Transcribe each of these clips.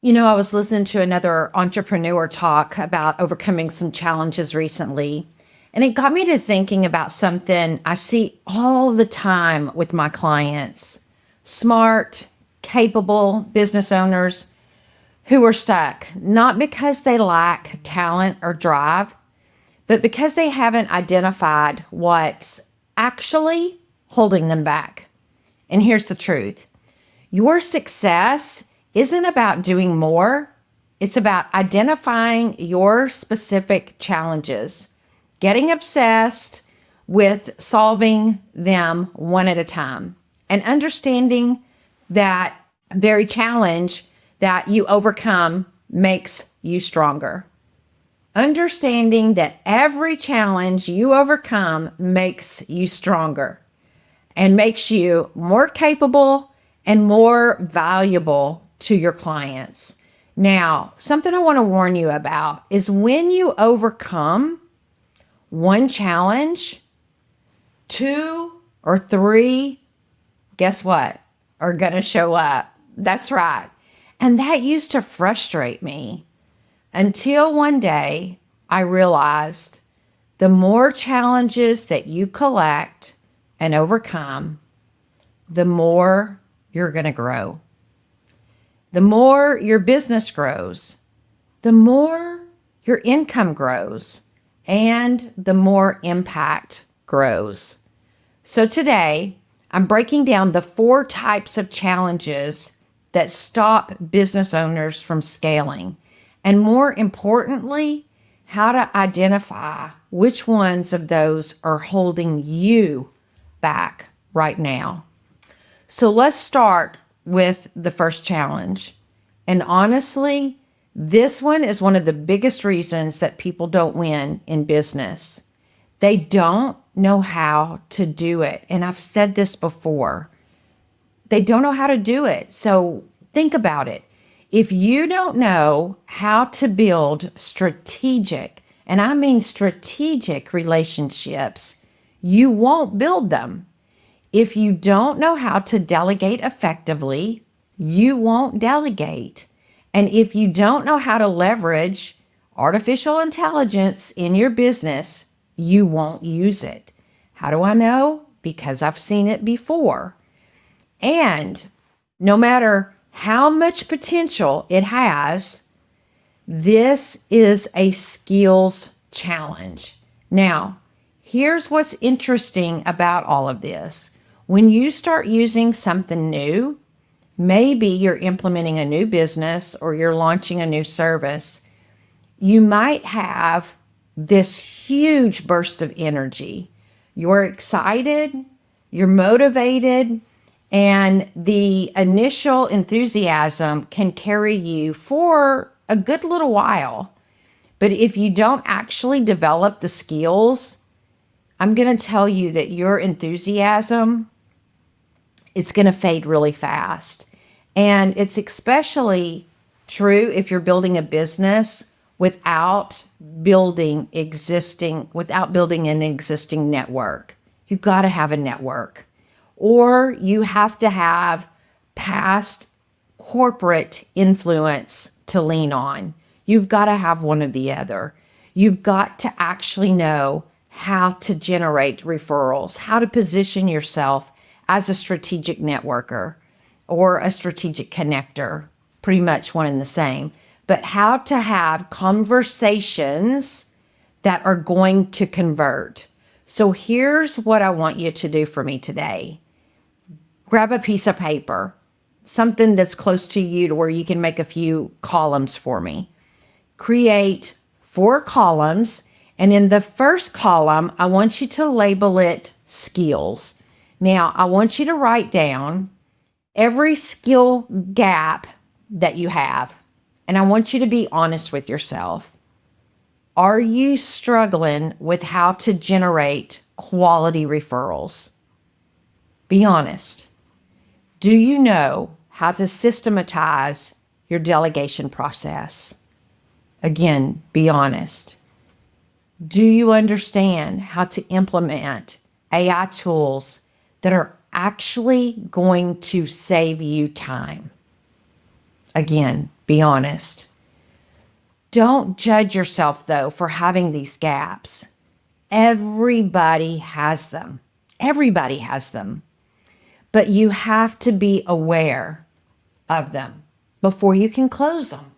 I was listening to another entrepreneur talk about overcoming some challenges recently, and it got me to thinking about something I see all the time with my clients. Smart, capable business owners who are stuck, not because they lack talent or drive, but because they haven't identified what's actually holding them back. And here's the truth. Your success isn't about doing more. It's about identifying your specific challenges, getting obsessed with solving them one at a time, and understanding that very challenge that you overcome makes you stronger. Understanding that every challenge you overcome makes you stronger and makes you more capable and more valuable to your clients. Now, something I want to warn you about is when you overcome one challenge, two or three, guess what, are going to show up. That's right. And that used to frustrate me until one day I realized the more challenges that you collect and overcome, the more you're going to grow. The more your business grows, the more your income grows, and the more impact grows. So today, I'm breaking down the 4 types of challenges that stop business owners from scaling, and more importantly, how to identify which ones of those are holding you back right now. So let's start with the first challenge. And honestly, this one is one of the biggest reasons that people don't win in business. They don't know how to do it. And I've said this before. They don't know how to do it. So think about it. If you don't know how to build strategic, and I mean strategic relationships, you won't build them. If you don't know how to delegate effectively, you won't delegate. And if you don't know how to leverage artificial intelligence in your business, you won't use it. How do I know? Because I've seen it before. And no matter how much potential it has, this is a skills challenge. Now, here's what's interesting about all of this. When you start using something new, maybe you're implementing a new business or you're launching a new service, you might have this huge burst of energy. You're excited, you're motivated, and the initial enthusiasm can carry you for a good little while. But if you don't actually develop the skills, I'm going to tell you that your enthusiasm, it's going to fade really fast. And it's especially true if you're building a business without building an existing network. You've got to have a network, or you have to have past corporate influence to lean on. You've got to have one or the other. You've got to actually know how to generate referrals, how to position yourself as a strategic networker or a strategic connector, pretty much one and the same, but how to have conversations that are going to convert. So here's what I want you to do for me today. Grab a piece of paper, something that's close to you to where you can make a few columns for me. Create 4 columns, and in the first column, I want you to label it skills. Now, I want you to write down every skill gap that you have, and I want you to be honest with yourself. Are you struggling with how to generate quality referrals? Be honest. Do you know how to systematize your delegation process? Again, be honest. Do you understand how to implement AI tools that are actually going to save you time? Again, Be honest. Don't judge yourself, though, for having these gaps. Everybody has them. Everybody has them. But you have to be aware of them before you can close them.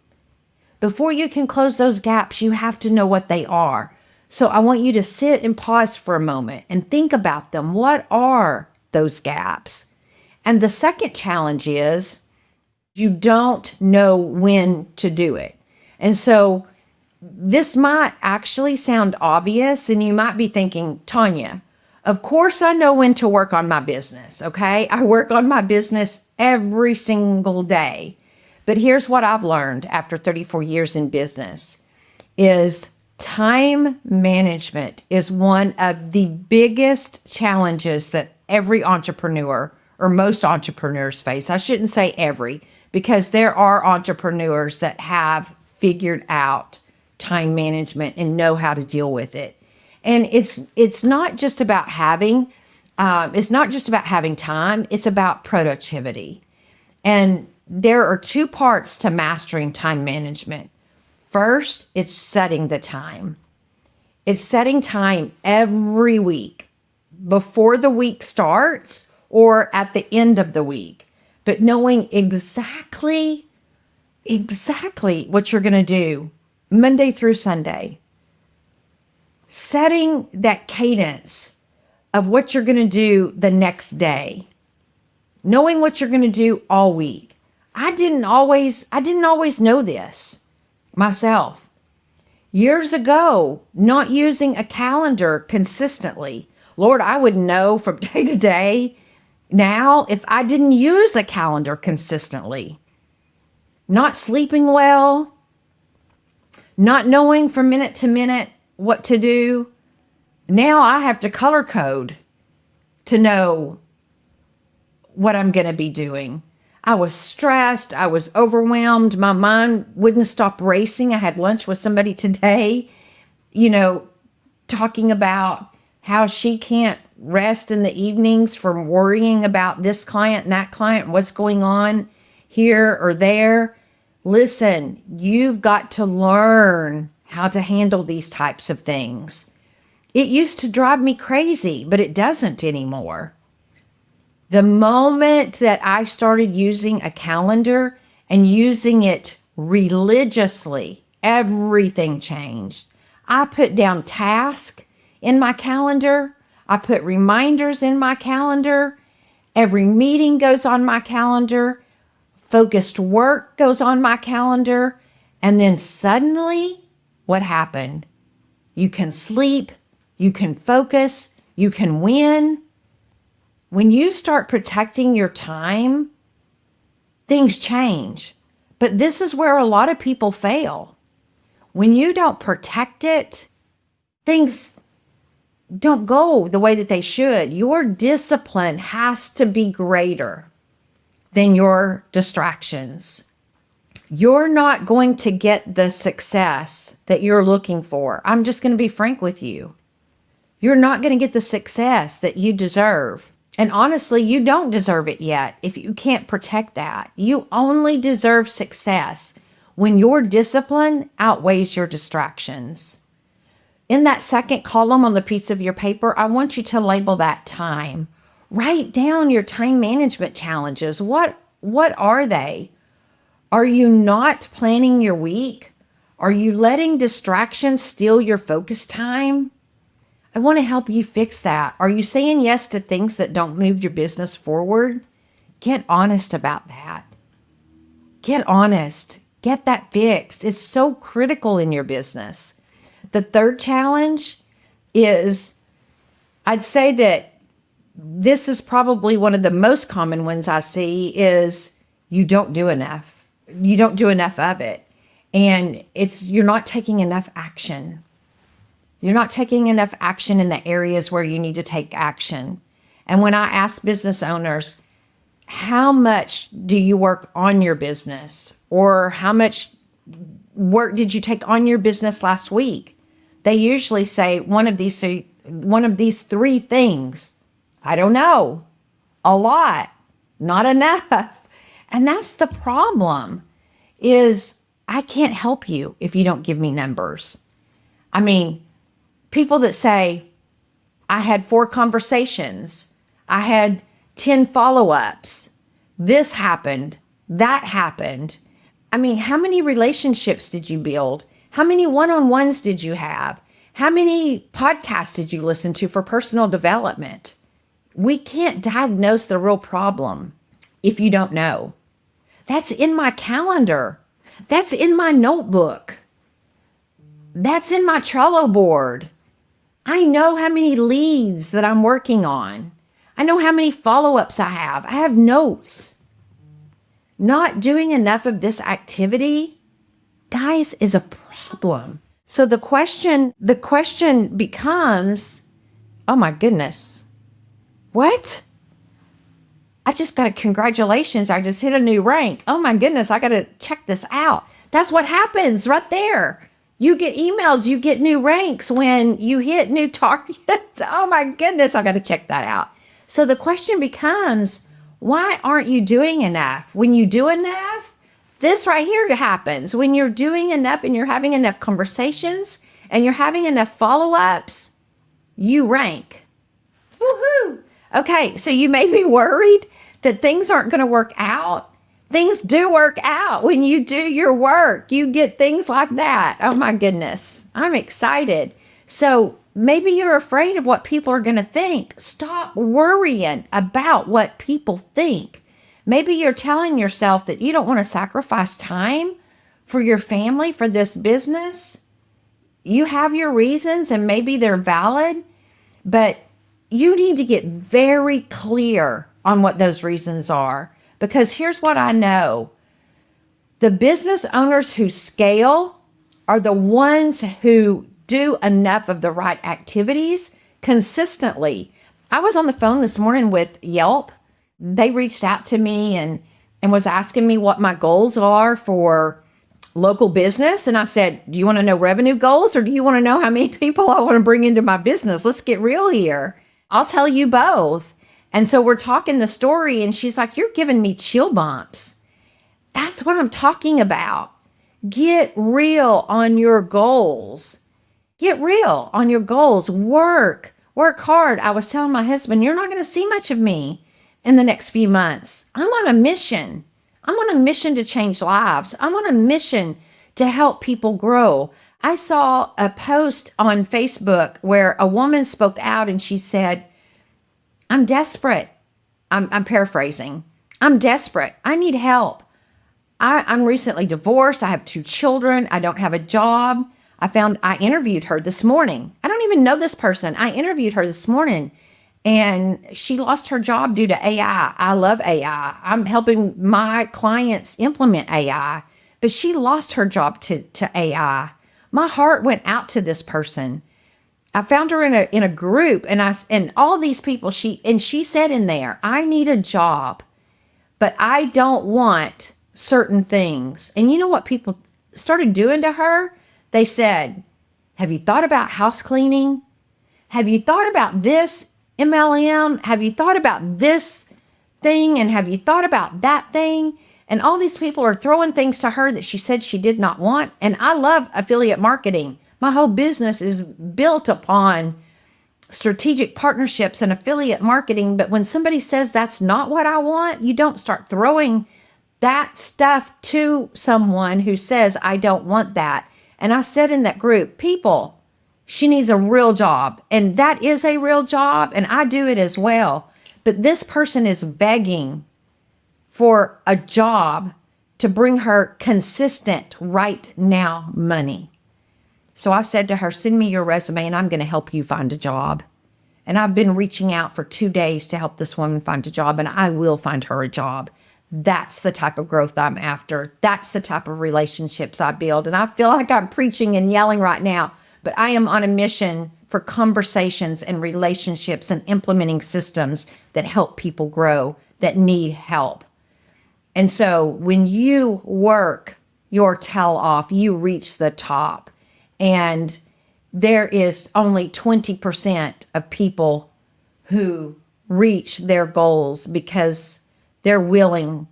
Before you can close those gaps, you have to know what they are. So I want you to sit and pause for a moment and think about them. What are those gaps? And the second challenge is you don't know when to do it. And so this might actually sound obvious, and you might be thinking, Tanya, of course I know when to work on my business, okay? I work on my business every single day. But here's what I've learned after 34 years in business is time management is one of the biggest challenges that every entrepreneur or most entrepreneurs face. I shouldn't say every, because there are entrepreneurs that have figured out time management and know how to deal with it. And it's not just about having time, it's about productivity. And there are two parts to mastering time management. First, it's setting the time. It's setting time every week before the week starts or at the end of the week, but knowing exactly what you're going to do Monday through Sunday. Setting that cadence of what you're going to do the next day. Knowing what you're going to do all week. I didn't always know this myself. Years ago, not using a calendar consistently. Lord, I would know from day to day now if I didn't use a calendar consistently. Not sleeping well, not knowing from minute to minute what to do. Now I have to color code to know what I'm going to be doing. I was stressed. I was overwhelmed. My mind wouldn't stop racing. I had lunch with somebody today, talking about how she can't rest in the evenings from worrying about this client and that client, what's going on here or there. Listen, you've got to learn how to handle these types of things. It used to drive me crazy, but it doesn't anymore. The moment that I started using a calendar and using it religiously, everything changed. I put down tasks in my calendar. I put reminders in my calendar. Every meeting goes on my calendar. Focused work goes on my calendar. And then suddenly, what happened? You can sleep, you can focus, you can win. When you start protecting your time, things change. But this is where a lot of people fail. When you don't protect it, things don't go the way that they should. Your discipline has to be greater than your distractions. You're not going to get the success that you're looking for. I'm just going to be frank with you. You're not going to get the success that you deserve. And honestly, you don't deserve it yet if you can't protect that. You only deserve success when your discipline outweighs your distractions. In that second column on the piece of your paper, I want you to label that time. Write down your time management challenges. What are they? Are you not planning your week? Are you letting distractions steal your focus time? I want to help you fix that. Are you saying yes to things that don't move your business forward? Get honest about that. Get honest. Get that fixed. It's so critical in your business. The third challenge is, I'd say that this is probably one of the most common ones I see, is you don't do enough. You don't do enough of it. And you're not taking enough action. You're not taking enough action in the areas where you need to take action. And when I ask business owners, how much do you work on your business? Or how much work did you take on your business last week? They usually say one of these three things. I don't know. A lot. Not enough. And that's the problem, is I can't help you if you don't give me numbers. I mean, people that say, I had 4 conversations, I had 10 follow-ups, this happened, that happened. I mean, how many relationships did you build? How many one-on-ones did you have? How many podcasts did you listen to for personal development? We can't diagnose the real problem if you don't know. That's in my calendar. That's in my notebook. That's in my Trello board. I know how many leads that I'm working on. I know how many follow-ups I have. I have notes. Not doing enough of this activity, guys, is a problem. So the question becomes, oh my goodness, what? I just got congratulations. I just hit a new rank. Oh my goodness, I got to check this out. That's what happens right there. You get emails, you get new ranks when you hit new targets. Oh my goodness, I got to check that out. So the question becomes, why aren't you doing enough? When you do enough, this right here happens. When you're doing enough and you're having enough conversations and you're having enough follow-ups, you rank. Woohoo! Okay, so you may be worried that things aren't going to work out. Things do work out when you do your work. You get things like that. Oh my goodness. I'm excited. So maybe you're afraid of what people are going to think. Stop worrying about what people think. Maybe you're telling yourself that you don't want to sacrifice time for your family, for this business. You have your reasons and maybe they're valid, but you need to get very clear on what those reasons are. Because here's what I know. The business owners who scale are the ones who do enough of the right activities consistently. I was on the phone this morning with Yelp. They reached out to me and was asking me what my goals are for local business. And I said, do you want to know revenue goals or do you want to know how many people I want to bring into my business? Let's get real here. I'll tell you both. And so we're talking the story and she's like, you're giving me chill bumps. That's what I'm talking about. Get real on your goals. Get real on your goals. Work hard. I was telling my husband, you're not going to see much of me in the next few months. I'm on a mission. I'm on a mission to change lives. I'm on a mission to help people grow. I saw a post on Facebook where a woman spoke out and she said, I'm desperate. I'm paraphrasing. I'm desperate. I need help. I'm recently divorced. I have 2 children. I don't have a job. I interviewed her this morning. I don't even know this person. I interviewed her this morning and she lost her job due to AI. I love AI. I'm helping my clients implement AI, but she lost her job to AI. My heart went out to this person. I found her in a group and all these people, she said in there, I need a job, but I don't want certain things. And you know what people started doing to her? They said, have you thought about house cleaning? Have you thought about this MLM? Have you thought about this thing? And have you thought about that thing? And all these people are throwing things to her that she said she did not want. And I love affiliate marketing. My whole business is built upon strategic partnerships and affiliate marketing. But when somebody says that's not what I want, you don't start throwing that stuff to someone who says, I don't want that. And I said in that group, people, she needs a real job. And that is a real job. And I do it as well. But this person is begging for a job to bring her consistent right now money. So I said to her, send me your resume and I'm going to help you find a job. And I've been reaching out for 2 days to help this woman find a job, and I will find her a job. That's the type of growth I'm after. That's the type of relationships I build. And I feel like I'm preaching and yelling right now, but I am on a mission for conversations and relationships and implementing systems that help people grow, that need help. And so when you work your tail off, you reach the top. And there is only 20% of people who reach their goals because they're willing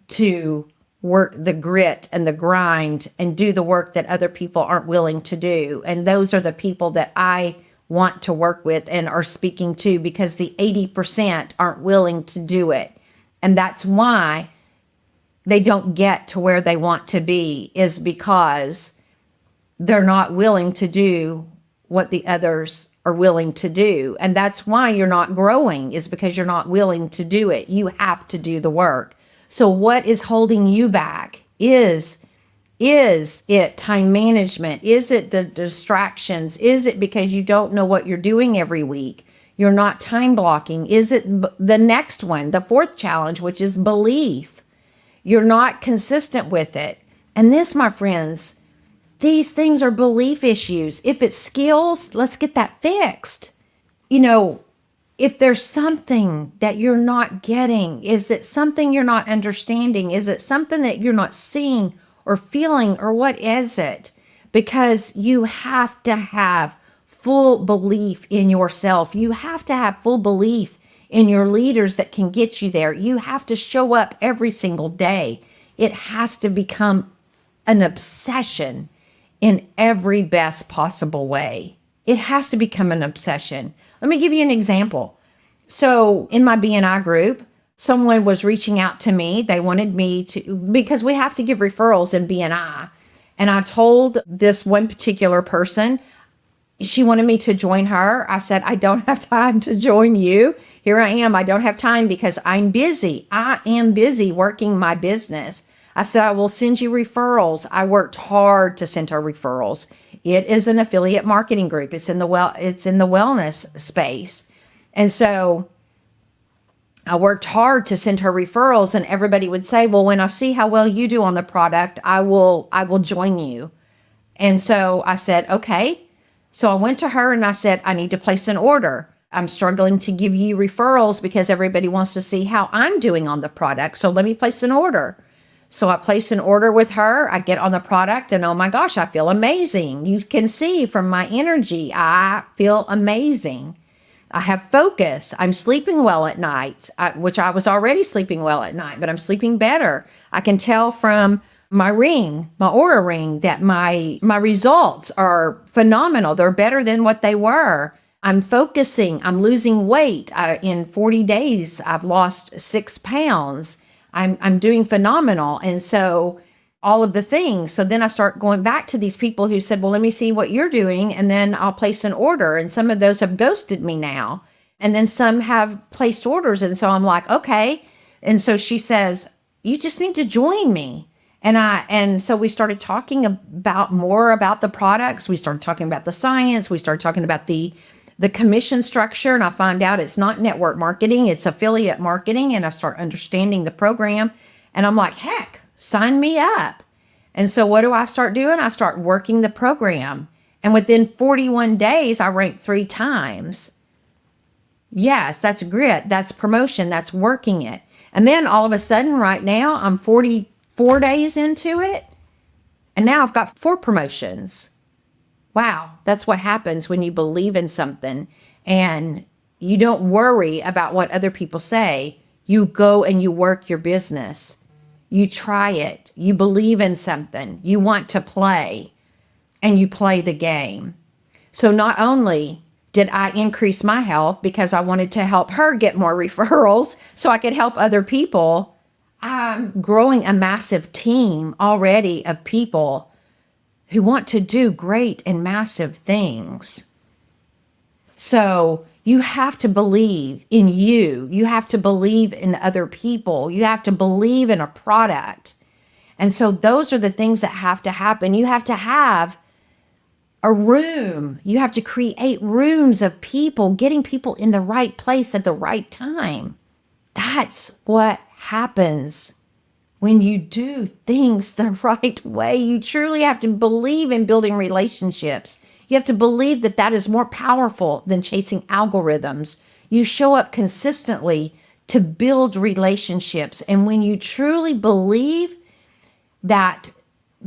to work the grit and the grind and do the work that other people aren't willing to do. And those are the people that I want to work with and are speaking to, because the 80% aren't willing to do it. And that's why they don't get to where they want to be, is because they're not willing to do what the others are willing to do. And that's why you're not growing, is because you're not willing to do it. You have to do the work. So what is holding you back? Is it time management? Is it the distractions? Is it because you don't know what you're doing every week? You're not time blocking. Is it the next one, the fourth challenge, which is belief? You're not consistent with it. And this, my friends, these things are belief issues. If it's skills, let's get that fixed. If there's something that you're not getting, is it something you're not understanding? Is it something that you're not seeing or feeling, or what is it? Because you have to have full belief in yourself. You have to have full belief in your leaders that can get you there. You have to show up every single day. It has to become an obsession in every best possible way. It has to become an obsession. Let me give you an example. So in my BNI group, someone was reaching out to me. They wanted me to, because we have to give referrals in BNI. And I told this one particular person, she wanted me to join her. I said, I don't have time to join you. Here I am. I don't have time because I'm busy. I am busy working my business. I said, I will send you referrals. I worked hard to send her referrals. It is an affiliate marketing group. It's in the wellness space. And so I worked hard to send her referrals, and everybody would say, well, when I see how well you do on the product, I will join you. And so I said, okay. So I went to her and I said, I need to place an order. I'm struggling to give you referrals because everybody wants to see how I'm doing on the product. So let me place an order. So I place an order with her. I get on the product and oh my gosh, I feel amazing. You can see from my energy, I feel amazing. I have focus. I'm sleeping well at night, which I was already sleeping well at night, but I'm sleeping better. I can tell from my ring, my Aura ring, that my results are phenomenal. They're better than what they were. I'm focusing. I'm losing weight. In 40 days, I've lost 6 pounds. I'm doing phenomenal. And so all of the things. So then I start going back to these people who said, well, let me see what you're doing. And then I'll place an order. And some of those have ghosted me now. And then some have placed orders. And so I'm like, okay. And so she says, you just need to join me. And so we started talking more about the products. We started talking about the science. We started talking about the commission structure. And I find out it's not network marketing, it's affiliate marketing. And I start understanding the program. And I'm like, heck, sign me up. And so what do I start doing? I start working the program. And within 41 days, I ranked 3 times. Yes, that's grit. That's promotion. That's working it. And then all of a sudden, right now, I'm 44 days into it. And now I've got 4 promotions. Wow, that's what happens when you believe in something and you don't worry about what other people say. You go and you work your business. You try it. You believe in something. You want to play, and you play the game. So not only did I increase my health because I wanted to help her get more referrals so I could help other people, I'm growing a massive team already of people who want to do great and massive things. So you have to believe in you. You have to believe in other people. You have to believe in a product. And so those are the things that have to happen. You have to have a room. You have to create rooms of people, getting people in the right place at the right time. That's what happens when you do things the right way. You truly have to believe in building relationships. You have to believe that that is more powerful than chasing algorithms. You show up consistently to build relationships. And when you truly believe that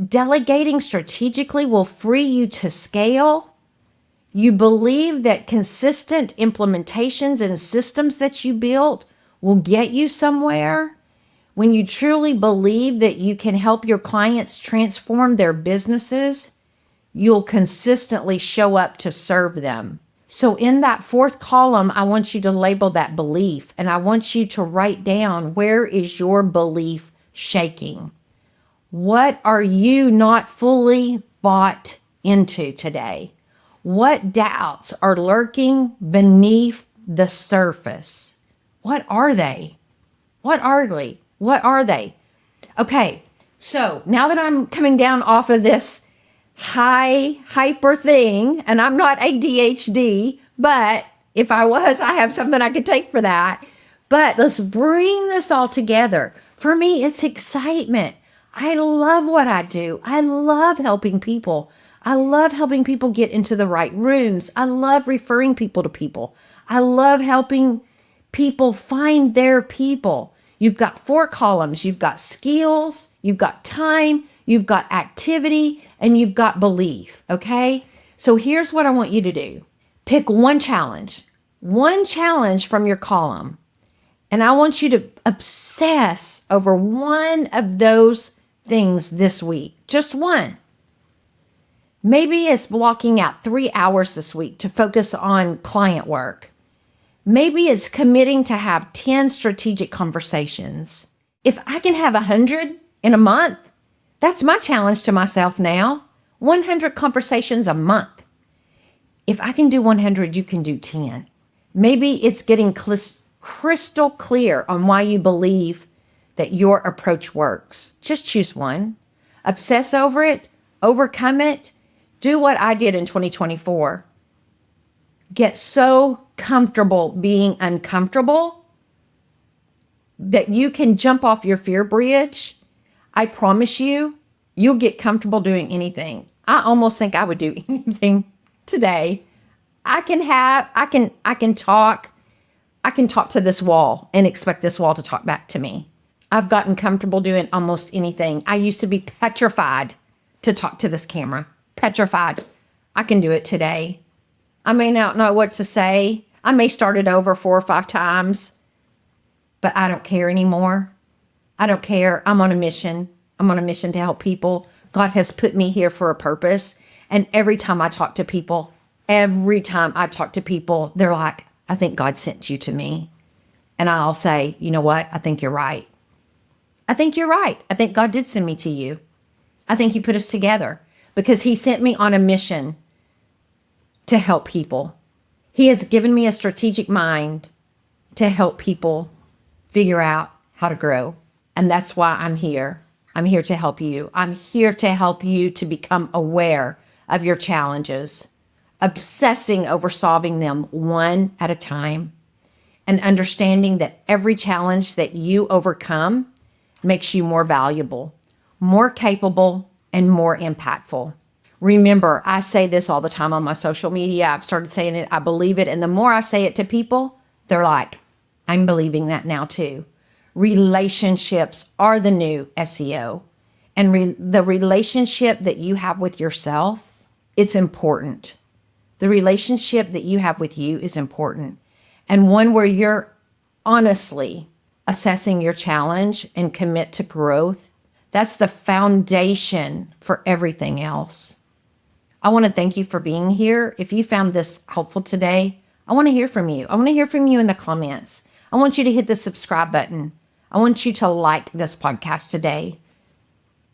delegating strategically will free you to scale, you believe that consistent implementations and systems that you built will get you somewhere. when you truly believe that you can help your clients transform their businesses, you'll consistently show up to serve them. So in that fourth column, I want you to label that belief, and I want you to write down, where is your belief shaking? What are you not fully bought into today? What doubts are lurking beneath the surface? What are they? What are they? What are they? Okay, so now that I'm coming down off of this hyper thing, and I'm not ADHD, but if I was, I have something I could take for that. But let's bring this all together. For me, it's excitement. I love what I do. I love helping people. I love helping people get into the right rooms. I love referring people to people. I love helping people find their people. You've got 4 columns. You've got skills, you've got time, you've got activity, and you've got belief, okay? So here's what I want you to do. Pick one challenge from your column, and I want you to obsess over one of those things this week. Just one. Maybe it's blocking out 3 hours this week to focus on client work. Maybe it's committing to have 10 strategic conversations. If I can have 100 in a month, that's my challenge to myself now. 100 conversations a month. If I can do 100, you can do 10. Maybe it's getting crystal clear on why you believe that your approach works. Just choose one. Obsess over it, overcome it. Do what I did in 2024. Get so comfortable being uncomfortable that you can jump off your fear bridge. I promise you, you'll get comfortable doing anything. I almost think I would do anything today. I can talk to this wall and expect this wall to talk back to me. I've gotten comfortable doing almost anything. I used to be petrified to talk to this camera. Petrified. I can do it today. I may not know what to say. I may start it over 4 or 5 times, but I don't care anymore. I don't care. I'm on a mission. I'm on a mission to help people. God has put me here for a purpose. And every time I talk to people, they're like, I think God sent you to me. And I'll say, you know what? I think you're right. I think you're right. I think God did send me to you. I think he put us together because he sent me on a mission to help people. He has given me a strategic mind to help people figure out how to grow. And that's why I'm here. I'm here to help you. I'm here to help you to become aware of your challenges, obsessing over solving them one at a time, and understanding that every challenge that you overcome makes you more valuable, more capable, and more impactful. Remember, I say this all the time on my social media. I've started saying it. I believe it. And the more I say it to people, they're like, I'm believing that now too. Relationships are the new SEO. And the relationship that you have with yourself, it's important. The relationship that you have with you is important. And one where you're honestly assessing your challenge and commit to growth, that's the foundation for everything else. I want to thank you for being here. If you found this helpful today, I want to hear from you. I want to hear from you in the comments. I want you to hit the subscribe button. I want you to like this podcast today.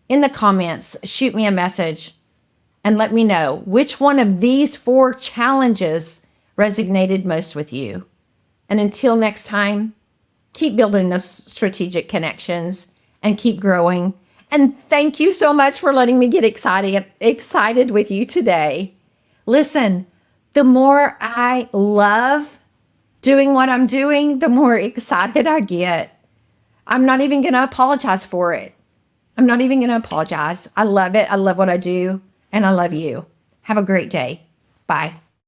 In the comments, shoot me a message and let me know which one of these 4 challenges resonated most with you. And until next time, keep building those strategic connections and keep growing. And thank you so much for letting me get excited with you today. Listen, the more I love doing what I'm doing, the more excited I get. I'm not even going to apologize for it. I'm not even going to apologize. I love it. I love what I do. And I love you. Have a great day. Bye.